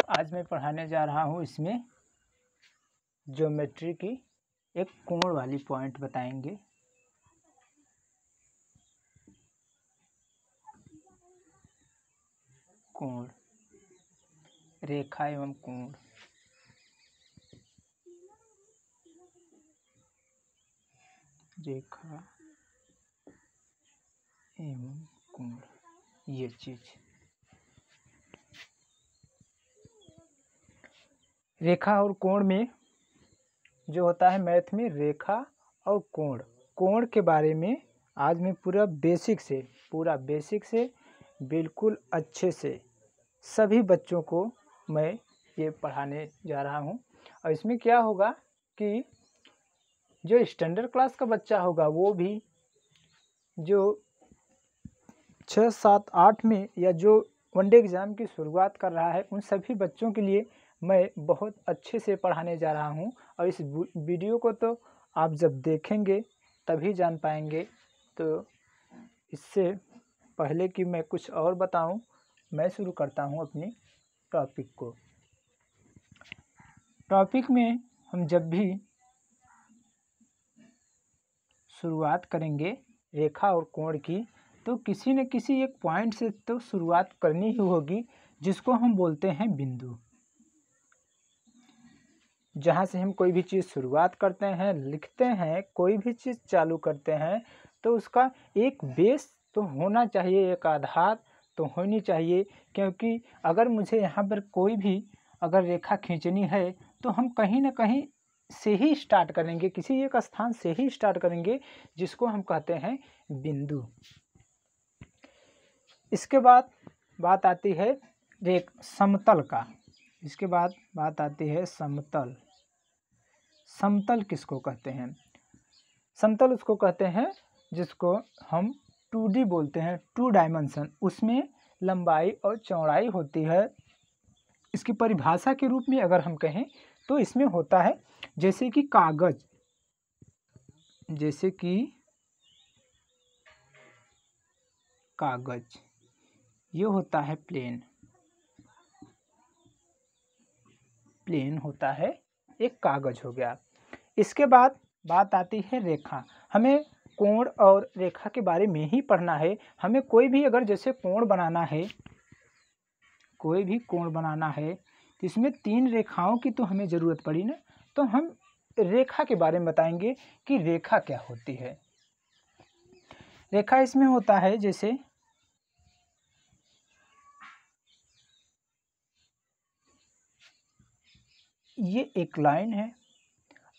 आज मैं पढ़ाने जा रहा हूँ इसमें ज्योमेट्री की एक कोण वाली पॉइंट बताएंगे। कोण, रेखा एवं कोण। रेखा एवं कोण, ये चीज। रेखा और कोण में जो होता है मैथ में, रेखा और कोण के बारे में आज मैं पूरा बेसिक से बिल्कुल अच्छे से सभी बच्चों को मैं ये पढ़ाने जा रहा हूँ। और इसमें क्या होगा कि जो स्टैंडर्ड क्लास का बच्चा होगा वो भी, जो 6, 7, 8 में या जो वनडे एग्ज़ाम की शुरुआत कर रहा है, उन सभी बच्चों के लिए मैं बहुत अच्छे से पढ़ाने जा रहा हूँ। और इस वीडियो को तो आप जब देखेंगे तभी जान पाएंगे। तो इससे पहले कि मैं कुछ और बताऊं, मैं शुरू करता हूं अपनी टॉपिक को। टॉपिक में हम जब भी शुरुआत करेंगे रेखा और कोण की, तो किसी न किसी एक पॉइंट से तो शुरुआत करनी ही होगी, जिसको हम बोलते हैं बिंदु। जहाँ से हम कोई भी चीज़ शुरुआत करते हैं, लिखते हैं, कोई भी चीज़ चालू करते हैं, तो उसका एक बेस तो होना चाहिए, एक आधार तो होनी चाहिए। क्योंकि अगर मुझे यहाँ पर कोई भी अगर रेखा खींचनी है तो हम कहीं ना कहीं से ही स्टार्ट करेंगे, किसी एक स्थान से ही स्टार्ट करेंगे, जिसको हम कहते हैं बिंदु। इसके बाद बात आती है समतल का। इसके बाद बात आती है समतल। समतल किसको कहते हैं? समतल उसको कहते हैं जिसको हम 2D बोलते हैं, 2 डायमेंशन। उसमें लंबाई और चौड़ाई होती है। इसकी परिभाषा के रूप में अगर हम कहें तो इसमें होता है जैसे कि कागज, ये होता है प्लेन होता है, एक कागज हो गया। इसके बाद बात आती है रेखा। हमें कोण और रेखा के बारे में ही पढ़ना है। हमें कोई भी अगर जैसे कोण बनाना है, तो इसमें 3 रेखाओं की तो हमें ज़रूरत पड़ी ना। तो हम रेखा के बारे में बताएंगे कि रेखा क्या होती है। रेखा इसमें होता है जैसे ये एक लाइन है।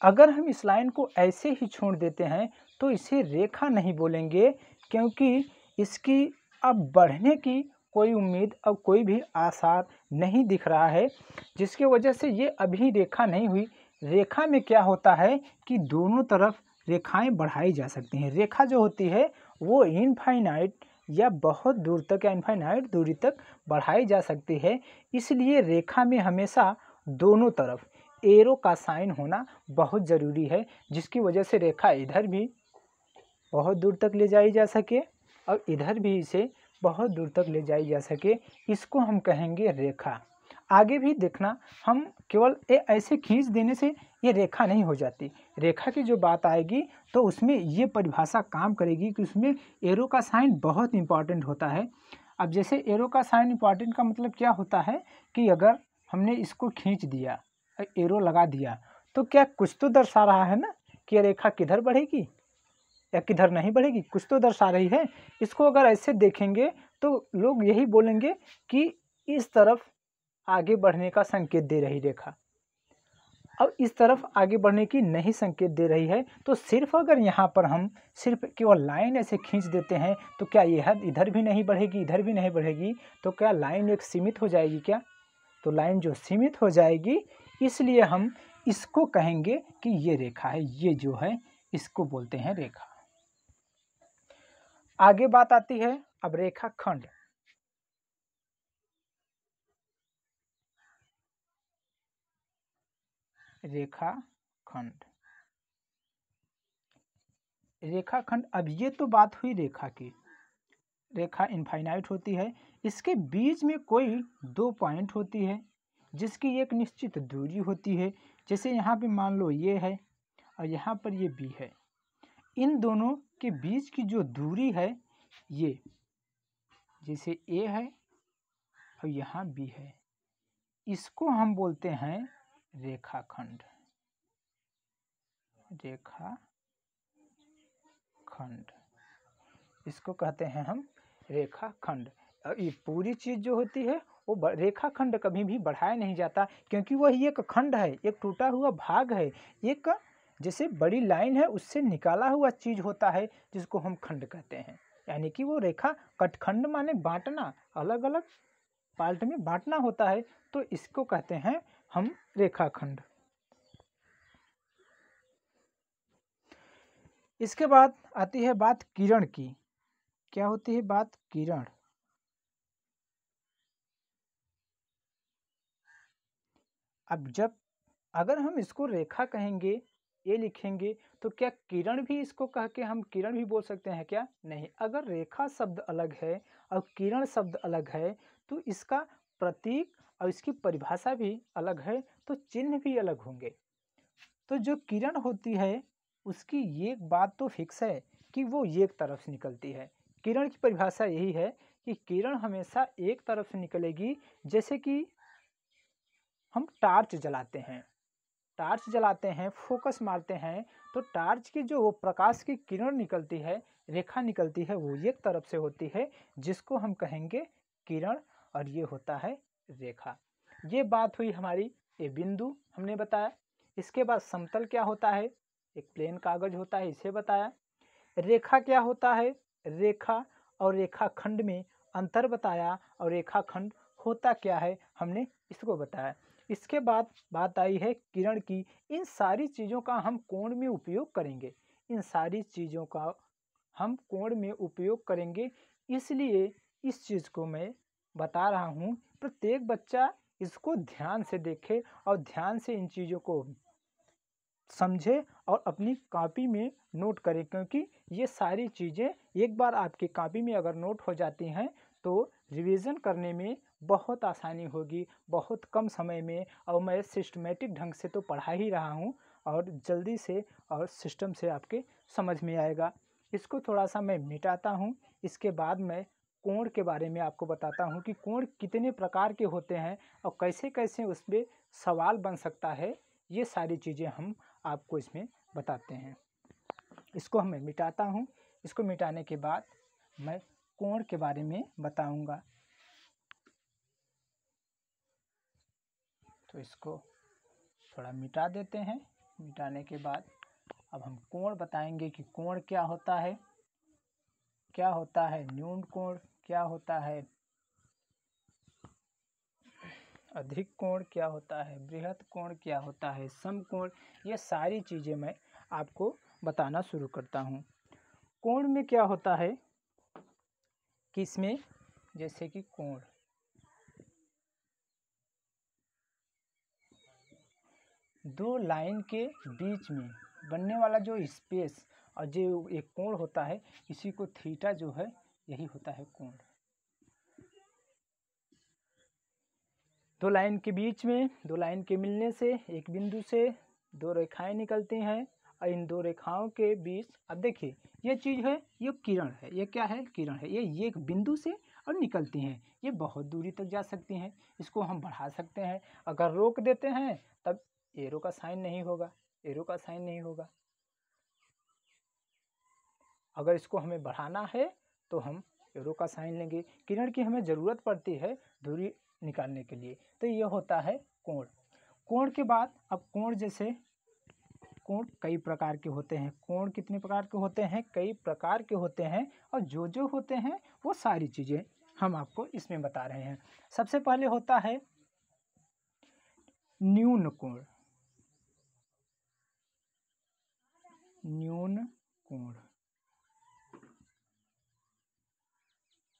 अगर हम इस लाइन को ऐसे ही छोड़ देते हैं तो इसे रेखा नहीं बोलेंगे, क्योंकि इसकी अब बढ़ने की कोई उम्मीद, अब कोई भी आसार नहीं दिख रहा है, जिसकी वजह से ये अभी रेखा नहीं हुई। रेखा में क्या होता है कि दोनों तरफ रेखाएं बढ़ाई जा सकती हैं। रेखा जो होती है वो इनफाइनाइट या बहुत दूर तक या इनफाइनाइट दूरी तक बढ़ाई जा सकती है। इसलिए रेखा में हमेशा दोनों तरफ एरो का साइन होना बहुत ज़रूरी है, जिसकी वजह से रेखा इधर भी बहुत दूर तक ले जाई जा सके और इधर भी इसे बहुत दूर तक ले जाई जा सके। इसको हम कहेंगे रेखा। आगे भी देखना, हम केवल ऐसे खींच देने से ये रेखा नहीं हो जाती। रेखा की जो बात आएगी तो उसमें ये परिभाषा काम करेगी कि उसमें एरो का साइन बहुत इंपॉर्टेंट होता है। अब जैसे एरो का साइन इंपॉर्टेंट का मतलब क्या होता है कि अगर हमने इसको खींच दिया, एरो लगा दिया, तो क्या कुछ तो दर्शा रहा है ना कि ये रेखा किधर बढ़ेगी या किधर नहीं बढ़ेगी, कुछ तो दर्शा रही है। इसको अगर ऐसे देखेंगे तो लोग यही बोलेंगे कि इस तरफ आगे बढ़ने का संकेत दे रही रेखा। अब इस तरफ आगे बढ़ने की नहीं संकेत दे रही है, तो सिर्फ अगर यहाँ पर हम सिर्फ केवल लाइन ऐसे खींच देते हैं तो क्या यह इधर भी नहीं बढ़ेगी, इधर भी नहीं बढ़ेगी, तो क्या लाइन एक सीमित हो जाएगी क्या? तो लाइन जो सीमित हो जाएगी, इसलिए हम इसको कहेंगे कि ये रेखा है। ये जो है इसको बोलते हैं रेखा। आगे बात आती है अब रेखाखंड। रेखाखंड, अब ये तो बात हुई रेखा की। रेखा इनफाइनाइट होती है, इसके बीच में कोई 2 पॉइंट होती है। जिसकी एक निश्चित दूरी होती है। जैसे यहाँ पे मान लो ये है और यहाँ पर ये बी है, इन दोनों के बीच की जो दूरी है ये, जैसे ए है और यहाँ बी है, इसको हम बोलते हैं रेखाखंड। रेखाखंड इसको कहते हैं हम रेखाखंड। ये पूरी चीज़ जो होती है वो रेखाखंड कभी भी बढ़ाया नहीं जाता, क्योंकि वह एक खंड है, एक टूटा हुआ भाग है, एक जैसे बड़ी लाइन है उससे निकाला हुआ चीज़ होता है जिसको हम खंड कहते हैं। यानी कि वो रेखा कटखंड माने बांटना, अलग अलग पार्ट में बांटना होता है, तो इसको कहते हैं हम रेखाखंड। इसके बाद आती है बात किरण की। क्या होती है बात? किरण। अब अगर हम इसको रेखा कहेंगे, ये लिखेंगे, तो क्या किरण भी इसको कह के हम किरण भी बोल सकते हैं क्या? नहीं। अगर रेखा शब्द अलग है और किरण शब्द अलग है तो इसका प्रतीक और इसकी परिभाषा भी अलग है, तो चिन्ह भी अलग होंगे। तो जो किरण होती है उसकी एक बात तो फिक्स है कि वो एक तरफ से निकलती है। किरण की परिभाषा यही है कि किरण हमेशा एक तरफ से निकलेगी। जैसे कि हम टॉर्च जलाते हैं, फोकस मारते हैं, तो टॉर्च की जो प्रकाश की किरण निकलती है, रेखा निकलती है, वो एक तरफ से होती है, जिसको हम कहेंगे किरण, और ये होता है रेखा। ये बात हुई हमारी ये बिंदु हमने बताया। इसके बाद समतल क्या होता है? एक प्लेन कागज होता है, इसे बताया। रेखा क्या होता है? रेखा और रेखाखंड में अंतर बताया, और रेखाखंड होता क्या है हमने इसको बताया। इसके बाद बात आई है किरण की। इन सारी चीज़ों का हम कोण में उपयोग करेंगे, इन सारी चीज़ों का हम कोण में उपयोग करेंगे, इसलिए इस चीज़ को मैं बता रहा हूँ। प्रत्येक बच्चा इसको ध्यान से देखे और ध्यान से इन चीज़ों को समझे और अपनी कॉपी में नोट करें, क्योंकि ये सारी चीज़ें एक बार आपकी कॉपी में अगर नोट हो जाती हैं तो रिवीजन करने में बहुत आसानी होगी, बहुत कम समय में। और मैं सिस्टमेटिक ढंग से तो पढ़ा ही रहा हूँ और जल्दी से और सिस्टम से आपके समझ में आएगा। इसको थोड़ा सा मैं मिटाता हूँ। इसके बाद मैं कोण के बारे में आपको बताता हूँ कि कोण कितने प्रकार के होते हैं और कैसे कैसे उसमें सवाल बन सकता है। ये सारी चीज़ें हम आपको इसमें बताते हैं। इसको मैं मिटाता हूँ। इसको मिटाने के बाद मैं कोण के बारे में बताऊंगा। तो इसको थोड़ा मिटा देते हैं। मिटाने के बाद अब हम कोण बताएंगे कि कोण क्या होता है, क्या होता है न्यून कोण, क्या होता है अधिक कोण, क्या होता है बृहत कोण, क्या होता है समकोण। ये सारी चीज़ें मैं आपको बताना शुरू करता हूँ। कोण में क्या होता है कि इसमें जैसे कि कोण, दो लाइन के बीच में बनने वाला जो स्पेस और जो एक कोण होता है, इसी को थीटा जो है यही होता है कोण। दो लाइन के बीच में, दो लाइन के मिलने से एक बिंदु से दो रेखाएं निकलती हैं और इन दो रेखाओं के बीच, अब देखिए ये चीज़ है, ये किरण है, ये क्या है किरण है, ये एक बिंदु से और निकलती हैं, ये बहुत दूरी तक जा सकती हैं। इसको हम बढ़ा सकते हैं। अगर रोक देते हैं तब एरो का साइन नहीं होगा, एरो का साइन नहीं होगा। अगर इसको हमें बढ़ाना है तो हम एरो का साइन लेंगे। किरण की हमें ज़रूरत पड़ती है दूरी निकालने के लिए। तो ये होता है कोण। कोण के बाद अब कोण, जैसे कोण कई प्रकार के होते हैं। कोण कितने प्रकार के होते हैं? कई प्रकार के होते हैं, और जो होते हैं वो सारी चीज़ें हम आपको इसमें बता रहे हैं। सबसे पहले होता है न्यून कोण। न्यून कोण,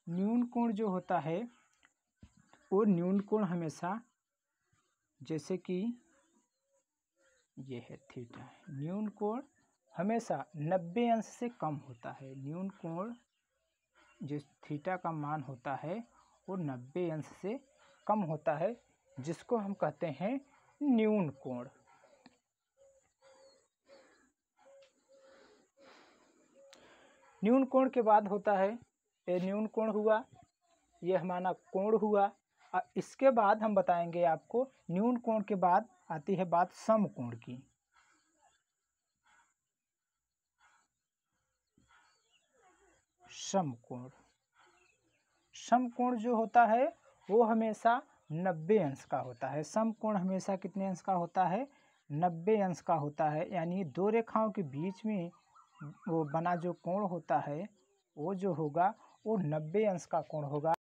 न्यून कोण जो होता है वो न्यून कोण हमेशा, जैसे कि ये है थीटा, न्यून कोण हमेशा 90 अंश से कम होता है। न्यून कोण जो थीटा का मान होता है वो 90 अंश से कम होता है, जिसको हम कहते हैं न्यून कोण। न्यून कोण के बाद होता है, ये न्यून कोण हुआ, ये हमारा कोण हुआ। और इसके बाद हम बताएंगे आपको, न्यून कोण के बाद आती है बात समकोण की। समकोण, समकोण जो होता है वो हमेशा 90 अंश का होता है। समकोण हमेशा कितने अंश का होता है? 90 अंश का होता है। यानी दो रेखाओं के बीच में वो बना जो कोण होता है वो जो होगा वो 90 अंश का कोण होगा।